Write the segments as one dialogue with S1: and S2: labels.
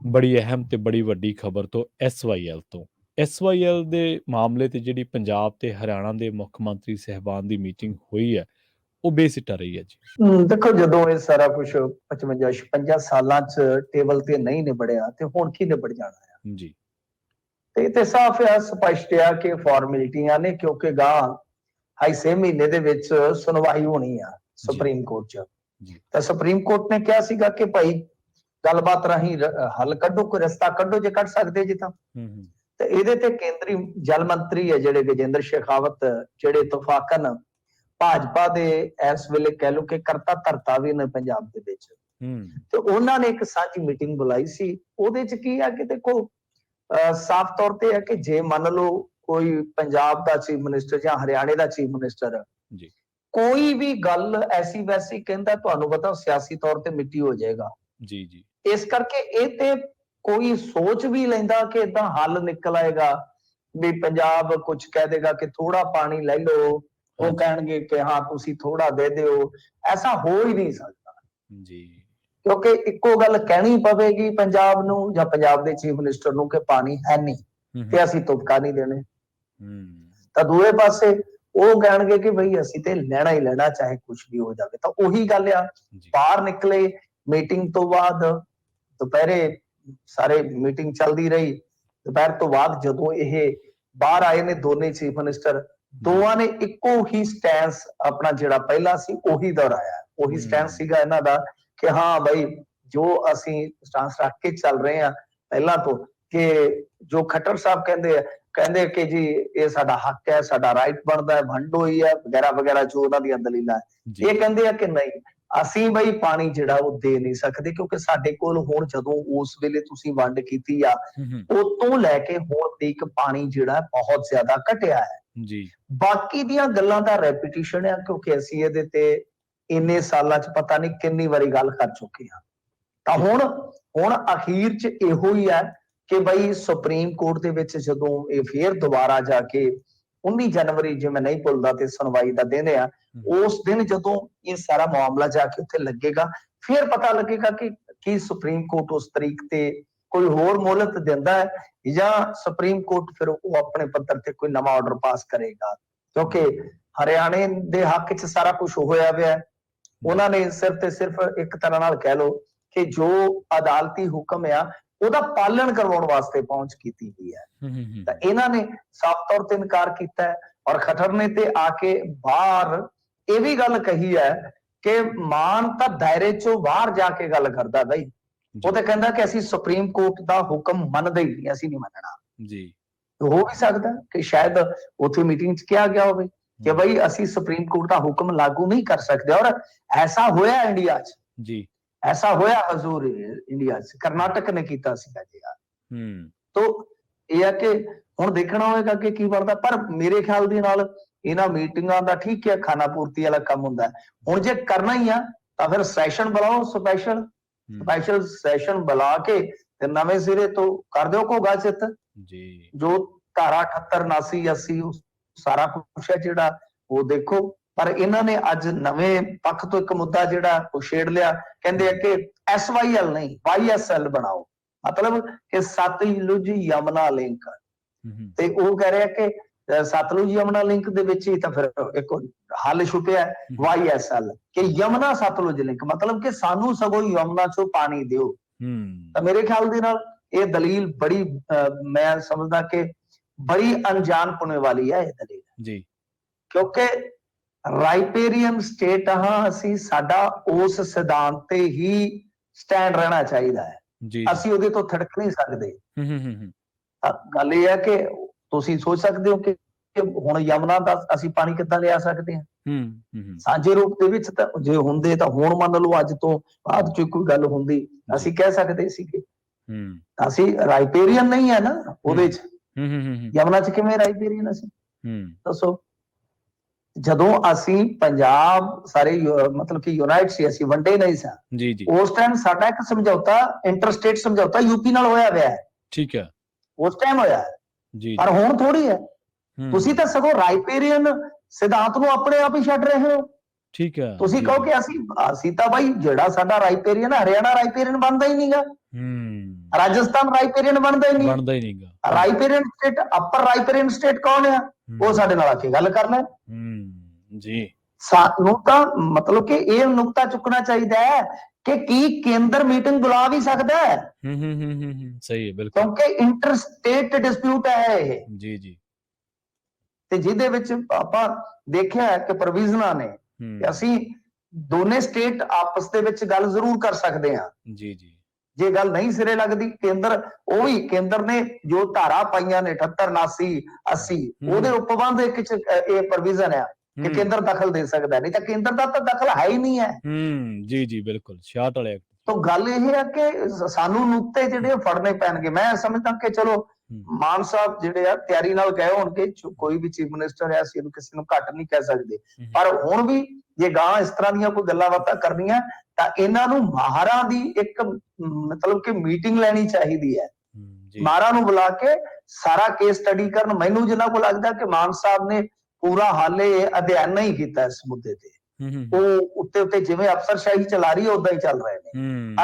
S1: ਬੜੀ ਅਹਿਮ ਤੇ ਬੜੀ ਵੱਡੀ ਖਬਰ ਤੋਂ SYL ਤੋਂ SYL ਦੇ ਮਾਮਲੇ ਤੇ ਜਿਹੜੀ ਪੰਜਾਬ ਤੇ ਹਰਿਆਣਾ ਦੇ ਮੁੱਖ ਮੰਤਰੀ ਸਹਿਬਾਨ ਦੀ ਮੀਟਿੰਗ ਹੋਈ ਹੈ ਉਹ ਬੇਸਿੱਟਾ ਰਹੀ ਹੈ ਜੀ।
S2: ਦੇਖੋ, ਜਦੋਂ ਇਹ ਸਾਰਾ ਕੁਝ 55 ਸਾਲਾਂ ਚ ਟੇਬਲ ਤੇ ਨਹੀਂ ਨਿਬੜਿਆ ਤੇ ਹੁਣ ਕੀ ਨਿਬੜ ਜਾਣਾ ਹੈ
S1: ਜੀ।
S2: ਤੇ ਸਾਫ਼ ਆ, ਸਪਸ਼ਟ ਆ ਕਿ ਫਾਰਮੈਲਿਟੀਆਂ ਨੇ, ਕਿਉਂਕਿ ਗਾਂ 6 ਮਹੀਨੇ ਦੇ ਵਿੱਚ ਸੁਣਵਾਈ ਹੋਣੀ ਆ ਸੁਪਰੀਮ ਕੋਰਟ ਚ। ਤਾਂ ਸੁਪਰੀਮ ਕੋਰਟ ਨੇ ਕਿਹਾ ਸੀਗਾ ਕਿ ਭਾਈ ਗੱਲਬਾਤ ਰਾਹੀਂ ਹੱਲ ਕੱਢੋ, ਕੋਈ ਰਸਤਾ ਕੱਢੋ ਜੇ ਕੱਢ ਸਕਦੇ ਜੀ ਤਾਂ। ਤੇ ਇਹਦੇ ਤੇ ਕੇਂਦਰੀ ਜਲ ਮੰਤਰੀ ਹੈ ਜਿਹੜੇ ਗਜੇਂਦਰ ਸ਼ੇਖਾਵਤ, ਜਿਹੜੇ ਇਤਫਾਕਨ ਭਾਜਪਾ ਦੇ ਇਸ ਵੇਲੇ ਕਹਿ ਲਓ ਕਿ ਕਰਤਾ ਧਰਤਾ ਵੀ ਨੇ ਪੰਜਾਬ ਦੇ ਵਿੱਚ, ਤੇ ਉਹਨਾਂ ਨੇ ਇੱਕ ਸਾਂਝੀ ਮੀਟਿੰਗ ਬੁਲਾਈ ਸੀ। ਉਹਦੇ ਚ ਕੀ ਆ ਕਿ ਦੇਖੋ, ਸਾਫ਼ ਤੌਰ ਤੇ ਹੈ ਕਿ ਜੇ ਮੰਨ ਲਓ ਕੋਈ ਪੰਜਾਬ ਦਾ ਚੀਫ ਮਿਨਿਸਟਰ ਜਾਂ ਹਰਿਆਣੇ ਦਾ ਚੀਫ ਮਿਨਿਸਟਰ ਕੋਈ ਵੀ ਗੱਲ ਐਸੀ ਵੈਸੀ ਕਹਿੰਦਾ, ਤੁਹਾਨੂੰ ਪਤਾ ਸਿਆਸੀ ਤੌਰ ਤੇ ਮਿੱਟੀ ਹੋ ਜਾਏਗਾ ਜੀ। ਇਸ ਕਰਕੇ ਇਹ ਤੇ ਕੋਈ ਸੋਚ ਵੀ ਲੈਂਦਾ ਕਿ ਏਦਾਂ ਹੱਲ ਨਿਕਲ ਆਏਗਾ ਵੀ ਪੰਜਾਬ ਕੁਝ ਕਹਿ ਦੇਗਾ ਕਿ ਥੋੜਾ ਪਾਣੀ ਲੈ ਲਓ, ਉਹ ਕਹਿਣਗੇ ਕਿ ਹਾਂ ਤੁਸੀਂ ਥੋੜਾ ਦੇ ਦਿਓ, ਐਸਾ ਹੋ ਹੀ ਨਹੀਂ ਸਕਦਾ ਜੀ। ਕਿਉਂਕਿ ਇੱਕੋ ਗੱਲ ਕਹਿਣੀ ਪਵੇਗੀ ਪੰਜਾਬ ਨੂੰ ਜਾਂ ਪੰਜਾਬ ਦੇ ਚੀਫ ਮਿਨਿਸਟਰ ਨੂੰ ਕਿ ਪਾਣੀ ਹੈ ਨਹੀਂ ਤੇ ਅਸੀਂ ਤੁਪਕਾ ਨਹੀਂ ਦੇਣੇ, ਤਾਂ ਦੂਏ ਪਾਸੇ ਉਹ ਕਹਿਣਗੇ ਕਿ ਬਈ ਅਸੀਂ ਤੇ ਲੈਣਾ ਹੀ ਲੈਣਾ ਚਾਹੇ ਕੁਝ ਵੀ ਹੋ ਜਾਵੇ। ਤਾਂ ਉਹੀ ਗੱਲ ਆ, ਬਾਹਰ ਨਿਕਲੇ ਮੀਟਿੰਗ ਤੋਂ ਬਾਅਦ, ਦੁਪਹਿਰੇ ਸਾਰੇ ਮੀਟਿੰਗ ਚੱਲਦੀ ਰਹੀ, ਦੁਪਹਿਰ ਤੋਂ ਬਾਅਦ ਜਦੋਂ ਇਹ ਬਾਹਰ ਆਏ ਨੇ ਦੋਨੇ ਚੀਫ ਮਿਨਿਸਟਰ, ਦੋਵਾਂ ਨੇ ਇੱਕੋ ਹੀ ਸਟੈਂਸ ਆਪਣਾ ਜਿਹੜਾ ਪਹਿਲਾ ਸੀ ਉਹੀ ਦੁਹਰਾਇਆ। ਉਹੀ ਸਟੈਂਸ ਸੀਗਾ ਇਹਨਾਂ ਦਾ ਕਿ ਹਾਂ ਬਈ ਜੋ ਅਸੀਂ ਸਟੈਂਸ ਰੱਖ ਕੇ ਚੱਲ ਰਹੇ ਹਾਂ ਪਹਿਲਾਂ ਤੋਂ, ਕਿ ਜੋ ਖੱਟਰ ਸਾਹਿਬ ਕਹਿੰਦੇ ਕਿ ਜੀ ਇਹ ਸਾਡਾ ਹੱਕ ਹੈ, ਸਾਡਾ ਰਾਈਟ ਬਣਦਾ ਹੈ, ਵੰਡ ਹੋਈ ਹੈ ਵਗੈਰਾ ਵਗੈਰਾ, ਜੋ ਉਹਨਾਂ ਦੀਆਂ ਦਲੀਲਾਂ ਹੈ। ਇਹ ਕਹਿੰਦੇ ਆ ਕਿ ਨਹੀਂ, ਅਸੀਂ ਬਈ ਪਾਣੀ ਜਿਹੜਾ ਉਹ ਦੇ ਨਹੀਂ ਸਕਦੇ, ਕਿਉਂਕਿ ਸਾਡੇ ਕੋਲ ਹੁਣ ਜਦੋਂ ਉਸ ਵੇਲੇ ਤੁਸੀਂ ਵੰਡ ਕੀਤੀ ਆ ਉਹ ਤੋਂ ਲੈ ਕੇ ਹੁਣ ਤੱਕ ਪਾਣੀ ਜਿਹੜਾ ਬਹੁਤ ਜ਼ਿਆਦਾ ਘਟਿਆ ਹੈ ਜੀ। ਬਾਕੀ ਦੀਆਂ ਗੱਲਾਂ ਦਾ ਰੈਪੀਟੀਸ਼ਨ ਹੈ, ਕਿਉਂਕਿ ਅਸੀਂ ਇਹਦੇ ਤੇ ਇੰਨੇ ਸਾਲਾਂ ਚ ਪਤਾ ਨਹੀਂ ਕਿੰਨੀ ਵਾਰੀ ਗੱਲ ਕਰ ਚੁੱਕੇ ਹਾਂ। ਤਾਂ ਹੁਣ ਅਖੀਰ ਚ ਇਹੋ ਹੀ ਹੈ ਕਿ ਬਈ ਸੁਪਰੀਮ ਕੋਰਟ ਦੇ ਵਿੱਚ ਜਦੋਂ ਇਹ ਫੇਰ ਦੁਬਾਰਾ ਜਾ ਕੇ 19 ਜਨਵਰੀ, ਜੇ ਮੈਂ ਨਹੀਂ ਭੁੱਲਦਾ, ਤੇ ਸੁਣਵਾਈ ਦਾ ਦਿਨ ਆ, ਉਸ ਦਿਨ ਜਦੋਂ ਇਹ ਸਾਰਾ ਮਾਮਲਾ ਜਾ ਕੇ ਉੱਥੇ ਲੱਗੇਗਾ, ਫਿਰ ਪਤਾ ਲੱਗੇਗਾ ਕਿ ਕੀ ਸੁਪਰੀਮ ਕੋਰਟ ਉਸ ਤਰੀਕ ਤੇ ਕੋਈ ਹੋਰ ਮੋਹਲਤ ਦਿੰਦਾ ਹੈ ਜਾਂ ਸੁਪਰੀਮ ਕੋਰਟ ਫਿਰ ਉਹ ਆਪਣੇ ਪੱਧਰ ਤੇ ਕੋਈ ਨਵਾਂ ਆਰਡਰ ਪਾਸ ਕਰੇਗਾ। ਕਿਉਂਕਿ ਹਰਿਆਣੇ ਦੇ ਹੱਕ 'ਚ ਸਾਰਾ ਕੁਝ ਹੋਇਆ ਹੋਇਆ, ਉਹਨਾਂ ਨੇ ਸਿਰਫ ਤੇ ਸਿਰਫ ਇੱਕ ਤਰ੍ਹਾਂ ਨਾਲ ਕਹਿ ਲਓ ਕਿ ਜੋ ਅਦਾਲਤੀ ਹੁਕਮ ਆ ਉਹਦਾ ਪਾਲਣ ਕਰਵਾਉਣ ਵਾਸਤੇ ਪਹੁੰਚ ਕੀਤੀ ਗਈ ਹੈ। ਤਾਂ ਇਹਨਾਂ ਨੇ ਸਾਫ਼ ਤੌਰ ਤੇ ਇਨਕਾਰ ਕੀਤਾ ਹੈ, ਔਰ ਖੱਟਰ ਨੇ ਤੇ ਆ ਕੇ ਬਾਹਰ ਇਹ ਵੀ ਗੱਲ ਕਹੀ ਹੈ ਕਿ ਮਾਨ ਤਾਂ ਦਾਇਰੇ ਚੋਂ ਬਾਹਰ ਜਾ ਕੇ ਗੱਲ ਕਰਦਾ ਬਈ, ਉਹ ਤੇ ਕਹਿੰਦਾ ਕਿ ਅਸੀਂ ਸੁਪਰੀਮ ਕੋਰਟ ਦਾ ਹੁਕਮ ਮੰਨਦੇ ਹੀ ਨਹੀਂ, ਅਸੀਂ ਨਹੀਂ ਮੰਨਣਾ ਜੀ। ਹੋ ਵੀ ਸਕਦਾ ਕਿ ਸ਼ਾਇਦ ਉੱਥੇ ਮੀਟਿੰਗ 'ਚ ਕਿਹਾ ਗਿਆ ਹੋਵੇ ਕਿ ਬਈ ਅਸੀਂ ਸੁਪਰੀਮ ਕੋਰਟ ਦਾ ਹੁਕਮ ਲਾਗੂ ਨਹੀਂ ਕਰ ਸਕਦੇ, ਔਰ ਐਸਾ ਹੋਇਆ ਇੰਡੀਆ 'ਚ ਜੀ, ਐਸਾ ਹੋਇਆ ਹਜ਼ੂਰ ਇੰਡੀਆ 'ਚ, ਕਰਨਾਟਕ ਨੇ ਕੀਤਾ ਸੀਗਾ ਜੀ ਯਾਰ। ਤੋਂ ਇਹ ਹੈ ਕਿ ਹੁਣ ਦੇਖਣਾ ਹੋਏਗਾ ਕਿ ਕੀ ਬਣਦਾ, ਪਰ ਮੇਰੇ ਖਿਆਲ ਦੇ ਨਾਲ ਇਹਨਾਂ ਮੀਟਿੰਗਾਂ ਦਾ ਠੀਕ ਹੈ ਖਾਣਾ ਪੂਰਤੀ ਵਾਲਾ ਕੰਮ ਹੁੰਦਾ। ਹੁਣ ਜੇ ਕਰਨਾ ਹੀ ਆ ਤਾਂ ਫਿਰ ਸੈਸ਼ਨ ਬੁਲਾਓ, ਸਪੈਸ਼ਲ ਸੈਸ਼ਨ ਬੁਲਾ ਕੇ ਤੇ ਨਵੇਂ ਸਿਰੇ ਤੋਂ ਕਰ ਦਿਓ ਘੋਗਾ ਚਿੱਤ ਜੀ। ਜੋ ਧਾਰਾ 78, 79, 80 ਸਾਰਾ ਕੁਛ ਹੈ ਜਿਹੜਾ ਉਹ ਦੇਖੋ। ਪਰ ਇਹਨਾਂ ਨੇ ਅੱਜ ਨਵੇਂ ਪੱਖ ਤੋਂ ਇੱਕ ਮੁੱਦਾ ਜਿਹੜਾ ਉਹ ਛੇੜ ਲਿਆ, ਕਹਿੰਦੇ ਆ ਕਿ SYL ਨਹੀਂ YSL ਬਣਾਓ, ਮਤਲਬ ਕਿ ਸਤਲੁਜ ਯਮੁਨਾ ਲਿੰਕ। ਤੇ ਉਹ ਕਹਿ ਰਿਹਾ ਕਿ ਸਤਲੁਜ ਯਮੁਨਾ ਲਿੰਕ ਦੇ ਵਿੱਚ ਹੀ ਤਾਂ ਫਿਰ ਇੱਕ ਹੱਲ ਛੁਪਿਆ YSL ਕਿ ਯਮੁਨਾ ਸਤਲੁਜ ਲਿੰਕ, ਮਤਲਬ ਕਿ ਸਾਨੂੰ ਸਗੋਂ ਯਮੁਨਾ ਚੋਂ ਪਾਣੀ ਦਿਓ। ਤਾਂ ਮੇਰੇ ਖਿਆਲ ਦੇ ਨਾਲ ਇਹ ਦਲੀਲ ਬੜੀ ਮੈਂ ਸਮਝਦਾ ਕਿ ਬੜੀ ਅਣਜਾਣ ਪੁਣੇ ਵਾਲੀ ਹੈ ਇਹ ਦਲੀਲ ਜੀ, ਕਿਉਂਕਿ ਰਾਈਪੇਰੀਅਨ ਸਟੇਟ ਹਾਂ ਅਸੀਂ, ਸਾਡਾ ਉਸ ਸਿਧਾਂਤ ਤੇ ਹੀ ਸਟੈਂਡ ਰਹਿਣਾ ਚਾਹੀਦਾ ਹੈ, ਅਸੀਂ ਉਹਦੇ ਤੋਂ ਥੜਕ ਨਹੀਂ ਸਕਦੇ। ਗੱਲ ਇਹ ਹੈ ਕਿ ਤੁਸੀਂ ਸੋਚ ਸਕਦੇ ਹੋ ਕਿ ਹੁਣ ਯਮੁਨਾ ਦਾ ਅਸੀਂ ਪਾਣੀ ਕਿੱਦਾਂ ਲਿਆ ਸਕਦੇ ਹਾਂ ਸਾਂਝੇ ਰੂਪ ਦੇ ਵਿੱਚ? ਤਾਂ ਜੇ ਹੁੰਦੇ ਤਾਂ ਹੁਣ ਮੰਨ ਲਓ ਅੱਜ ਤੋਂ ਬਾਅਦ ਚ ਕੋਈ ਗੱਲ ਹੁੰਦੀ ਅਸੀਂ ਕਹਿ ਸਕਦੇ ਸੀਗੇ। ਅਸੀਂ ਰਾਈਪੇਰੀਅਨ ਨਹੀਂ ਹੈ ਨਾ ਉਹਦੇ ਚ, ਯਮੁਨਾ ਚ ਕਿਵੇਂ ਰਾਈਪੇਰੀਅਨ ਅਸੀਂ? ਦੱਸੋ। ਜਦੋਂ ਅਸੀਂ ਪੰਜਾਬ ਸਾਰੇ ਮਤਲਬ ਕਿ ਯੂਨਾਈਟ ਸੀ, ਅਸੀਂ ਵੰਡੇ ਨਹੀਂ ਸਾਂ ਜੀ, ਉਸ ਟਾਈਮ ਸਾਡਾ ਇੱਕ ਸਮਝੌਤਾ ਇੰਟਰਸਟੇਟ ਸਮਝੌਤਾ ਯੂਪੀ ਨਾਲ ਹੋਇਆ ਹੋਇਆ ਹੈ, ਠੀਕ ਹੈ, ਉਸ ਟਾਈਮ ਹੋਇਆ ਜੀ, ਪਰ ਹੁਣ ਥੋੜੀ ਹੈ। ਤੁਸੀਂ ਤਾਂ ਸਗੋਂ ਰਾਈਪੇਰੀਅਨ ਸਿਧਾਂਤ ਨੂੰ ਆਪਣੇ ਆਪ ਹੀ ਛੱਡ ਰਹੇ ਹੋ।
S1: ਠੀਕ ਹੈ
S2: ਤੁਸੀਂ
S1: ਜੀ
S2: ਕਹੋ
S1: ਜੀ
S2: ਕਿ ਅਸੀਂ ਤਾਂ ਬਾਈ ਜਿਹੜਾ ਸਾਡਾ ਰਾਈਪੇਰੀਅਨ ਹਰਿਆਣਾ ਰਾਈਪੇਰੀਅਨ ਬਣਦਾ ਹੀ ਨਹੀਂਗਾ, ਰਾਜਸਥਾਨ ਰਾਈਪੇਰੀਅਨ ਬਣਦਾ ਹੀ ਨਹੀਂ।
S1: ਬਣਦਾ ਹੀ ਨਹੀਂਗਾ।
S2: ਰਾਈਪੇਰੀਅਨ ਸਟੇਟ, ਅਪਰ ਰਾਈਪੇਰੀਅਨ ਸਟੇਟ ਕੌਣ ਆ? ਉਹ ਸਾਡੇ ਨਾਲ ਆ ਕੇ ਗੱਲ ਕਰਨਾ
S1: ਜੀ।
S2: ਸਾਨੂੰ ਤਾਂ ਮਤਲਬ ਕਿ ਇਹ ਨੁਕਤਾ ਚੁੱਕਣਾ ਚਾਹੀਦਾ ਹੈ ਕਿ ਕੀ ਕੇਂਦਰ ਮੀਟਿੰਗ ਬੁਲਾ ਵੀ ਸਕਦਾ ਹੈ।
S1: ਸਹੀ ਹੈ, ਬਿਲਕੁਲ,
S2: ਕਿਉਂਕਿ ਇੰਟਰ ਸਟੇਟ ਡਿਸਪਿਊਟ ਹੈ ਇਹ
S1: ਜੀ ਜੀ।
S2: ਤੇ ਜਿਹਦੇ ਵਿੱਚ ਆਪਾਂ ਦੇਖਿਆ ਕਿ ਪ੍ਰੋਵੀਜ਼ਨਾਂ ਨੇ ਕਿ ਅਸੀਂ ਦੋਨੇ ਸਟੇਟ ਆਪਸ ਦੇ ਵਿੱਚ ਗੱਲ ਜ਼ਰੂਰ ਕਰ ਸਕਦੇ ਹਾਂ।
S1: ਜੀ ਜੀ।
S2: ਜੇ ਗੱਲ ਨਹੀਂ ਸਿਰੇ ਲੱਗਦੀ, ਕੇਂਦਰ ਉਹ ਵੀ ਕੇਂਦਰ ਨੇ ਜੋ ਧਾਰਾ ਪਾਈਆਂ ਨੇ 78, 79, 80 ਉਹਦੇ ਉਪਬੰਧ ਇੱਕ ਚ ਇਹ ਪ੍ਰੋਵੀਜ਼ਨ ਆ ਕਿ ਕੇਂਦਰ ਦਖਲ ਦੇ ਸਕਦਾ, ਨਹੀਂ ਤਾਂ ਕੇਂਦਰ ਦਾ ਤਾਂ ਦਖਲ ਹੈ ਹੀ ਨਹੀਂ ਹੈ।
S1: ਜੀ ਜੀ ਬਿਲਕੁਲ, 66 ਵਾਲੇ ਐਕਟ।
S2: ਤਾਂ ਗੱਲ ਇਹ ਹੈ ਕਿ ਸਾਨੂੰ ਨੁਕਤੇ ਜਿਹੜੇ ਫੜਨੇ ਪੈਣਗੇ। ਮੈਂ ਸਮਝਦਾ ਕਿ ਚਲੋ ਮਾਨ ਸਾਹਿਬ ਜਿਹੜੇ ਆ ਤਿਆਰੀ ਨਾਲ ਗਏ ਹੋਣਗੇ, ਕੋਈ ਵੀ ਚੀਫ ਮਿਨਿਸਟਰ ਹੈ, ਅਸੀਂ ਇਹਨੂੰ ਕਿਸੇ ਨੂੰ ਘੱਟ ਨਹੀਂ ਕਹਿ ਸਕਦੇ, ਪਰ ਹੁਣ ਵੀ ਜੇ ਗਾਂ ਇਸ ਤਰ੍ਹਾਂ ਦੀਆਂ ਕੋਈ ਗੱਲਾਂ ਬਾਤਾਂ ਕਰਨੀਆਂ ਤਾਂ ਇਹਨਾਂ ਨੂੰ ਮਾਹਰਾਂ ਦੀ ਇੱਕ ਮਤਲਬ ਕਿ ਮੀਟਿੰਗ ਲੈਣੀ ਚਾਹੀਦੀ ਹੈ। ਮਾਹਰਾਂ ਨੂੰ ਬੁਲਾ ਕੇ ਸਾਰਾ ਕੇਸ ਸਟੱਡੀ ਕਰਨ। ਮੈਨੂੰ ਜਿੰਨਾ ਕੋ ਲੱਗਦਾ ਕਿ ਮਾਨ ਸਾਹਿਬ ਨੇ ਪੂਰਾ ਹਾਲੇ ਅਧਿਐਨ ਨਹੀਂ ਕੀਤਾ ਇਸ ਮੁੱਦੇ ਤੇ, ਉਹ ਉੱਤੇ ਜਿਵੇਂ ਅਫਸਰਸ਼ਾਹੀ ਚਲਾ ਰਹੀ ਹੈ ਉਦਾਂ ਹੀ ਚੱਲ ਰਹੇ ਨੇ।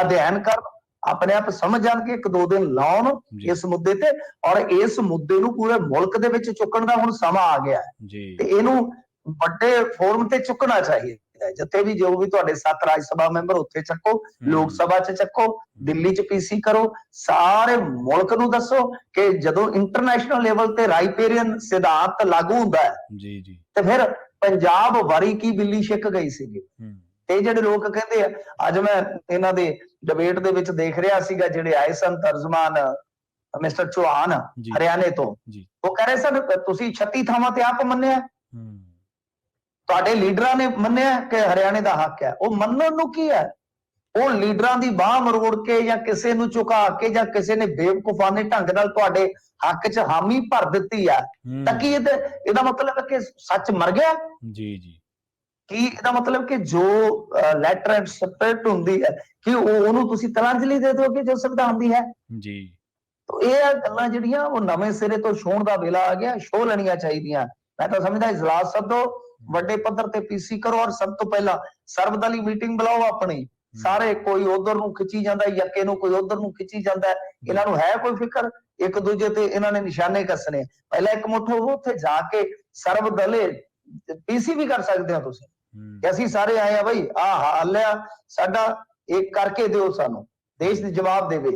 S2: ਅਧਿਐਨ ਕਰ, ਆਪਣੇ ਆਪ ਸਮਝ ਜਾਣ ਕੇ 1-2 ਦਿਨ ਲਾਉਣ ਇਸ ਮੁੱਦੇ ਤੇ, ਔਰ ਇਸ ਮੁੱਦੇ ਨੂੰ ਪੂਰੇ ਮੁਲਕ ਦੇ ਵਿੱਚ ਚੁੱਕਣ ਦਾ ਹੁਣ ਸਮਾਂ ਆ ਗਿਆ ਤੇ ਇਹਨੂੰ ਵੱਡੇ ਫੋਰਮ ਤੇ ਚੁੱਕਣਾ ਚਾਹੀਦਾ। ਜਿੱਥੇ ਵੀ ਜੋ ਵੀ ਤੁਹਾਡੇ 7 ਰਾਜ ਸਭਾ ਮੈਂਬਰ ਉੱਥੇ ਚੱਕੋ, ਲੋਕ ਸਭਾ 'ਚ ਚੱਕੋ, ਦਿੱਲੀ 'ਚ ਪੀਸੀ ਕਰੋ, ਸਾਰੇ ਮੁਲਕ ਨੂੰ ਦੱਸੋ ਕਿ ਜਦੋਂ ਇੰਟਰਨੈਸ਼ਨਲ ਲੈਵਲ ਤੇ ਰਾਈਪੇਰੀਅਨ ਸਿਧਾਂਤ ਲਾਗੂ ਹੁੰਦਾ ਹੈ ਜੀ ਜੀ ਤੇ ਫਿਰ ਪੰਜਾਬ ਵਾਰੀ ਕੀ ਬਿੱਲੀ ਛਿੱਕ ਗਈ ਸੀਗੀ। ਤੇ ਜਿਹੜੇ ਲੋਕ ਕਹਿੰਦੇ ਆ, ਅੱਜ ਮੈਂ ਇਹਨਾਂ ਦੇ ਡਿਬੇਟ ਦੇ ਵਿੱਚ ਦੇਖ ਰਿਹਾ ਸੀਗਾ, ਜਿਹੜੇ ਆਏ ਸਨ ਤਰਜਮਾਨ ਮਿਸਟਰ ਚੌਹਾਨ ਹਰਿਆਣੇ ਤੋਂ, ਉਹ ਕਹਿ ਰਹੇ ਸਨ ਤੁਸੀਂ 36 ਥਾਵਾਂ ਤੇ ਆਪ ਮੰਨਿਆ, ਤੁਹਾਡੇ ਲੀਡਰਾਂ ਨੇ ਮੰਨਿਆ ਕਿ ਹਰਿਆਣੇ ਦਾ ਹੱਕ ਹੈ। ਉਹ ਮੰਨਣ ਨੂੰ ਕੀ ਹੈ? ਉਹ ਲੀਡਰਾਂ ਦੀ ਬਾਹ ਮਰੋੜ ਕੇ ਜਾਂ ਕਿਸੇ ਨੂੰ ਝੁਕਾ ਕੇ ਜਾਂ ਕਿਸੇ ਨੇ ਬੇਵਕੂਫਾਨੇ ਢੰਗ ਨਾਲ ਤੁਹਾਡੇ ਹੱਕ 'ਚ ਹਾਮੀ ਭਰ ਦਿੱਤੀ ਆ, ਤਾਂ ਕੀ ਇਹਦਾ ਮਤਲਬ ਹੈ ਕਿ ਸੱਚ ਮਰ ਗਿਆ? ਜੀ ਜੀ। ਕੀ ਇਹਦਾ ਮਤਲਬ ਕਿ ਜੋ ਲੈਟਰ ਐਂਡ ਸਪਿਰਿਟ ਹੁੰਦੀ ਹੈ ਕਿ ਉਹਨੂੰ ਤੁਸੀਂ ਤਲਾਂਜਲੀ ਦੇ ਦੋਗੇ ਜੋ ਸੰਵਿਧਾਨ ਦੀ ਹੈ ਜੀ। ਇਹ ਗੱਲਾਂ ਜਿਹੜੀਆਂ ਉਹ ਨਵੇਂ ਸਿਰੇ ਤੋਂ ਛੋਣ ਦਾ ਵੇਲਾ ਆ ਗਿਆ, ਛੋਹ ਲੈਣੀਆਂ ਚਾਹੀਦੀਆਂ। ਮੈਂ ਤਾਂ ਸਮਝਦਾ ਇਜਲਾਸ ਸੱਦੋ, ਵੱਡੇ ਪੱਧਰ ਤੇ ਪੀਸੀ ਕਰੋ, ਔਰ ਸਭ ਤੋਂ ਪਹਿਲਾਂ ਸਰਬਦਲੀ ਮੀਟਿੰਗ ਬੁਲਾਓ ਆਪਣੀ। ਸਾਰੇ ਕੋਈ ਉਧਰ ਨੂੰ ਖਿੱਚੀ ਜਾਂਦਾ, ਯੱਕੇ ਨੂੰ ਕੋਈ ਉਧਰ ਨੂੰ ਖਿੱਚੀ ਜਾਂਦਾ, ਇਹਨਾਂ ਨੂੰ ਹੈ ਕੋਈ ਫਿਕਰ? ਇੱਕ ਦੂਜੇ ਤੇ ਇਹਨਾਂ ਨੇ ਨਿਸ਼ਾਨੇ ਕੱਸਣੇ। ਪਹਿਲਾਂ ਇੱਕ ਮੁੱਠ ਉੱਥੇ ਜਾ ਕੇ ਸਰਬਦਲੇ ਪੀਸੀ ਵੀ ਕਰ ਸਕਦੇ ਹੋ ਤੁਸੀਂ ਕਿ ਅਸੀਂ ਸਾਰੇ ਆਏ ਆ ਬਈ, ਆਹ ਹਾਲ ਆ ਸਾਡਾ, ਇਹ ਕਰਕੇ ਦਿਓ ਸਾਨੂੰ, ਦੇਸ਼ ਦੇ ਜਵਾਬ ਦੇਵੇ।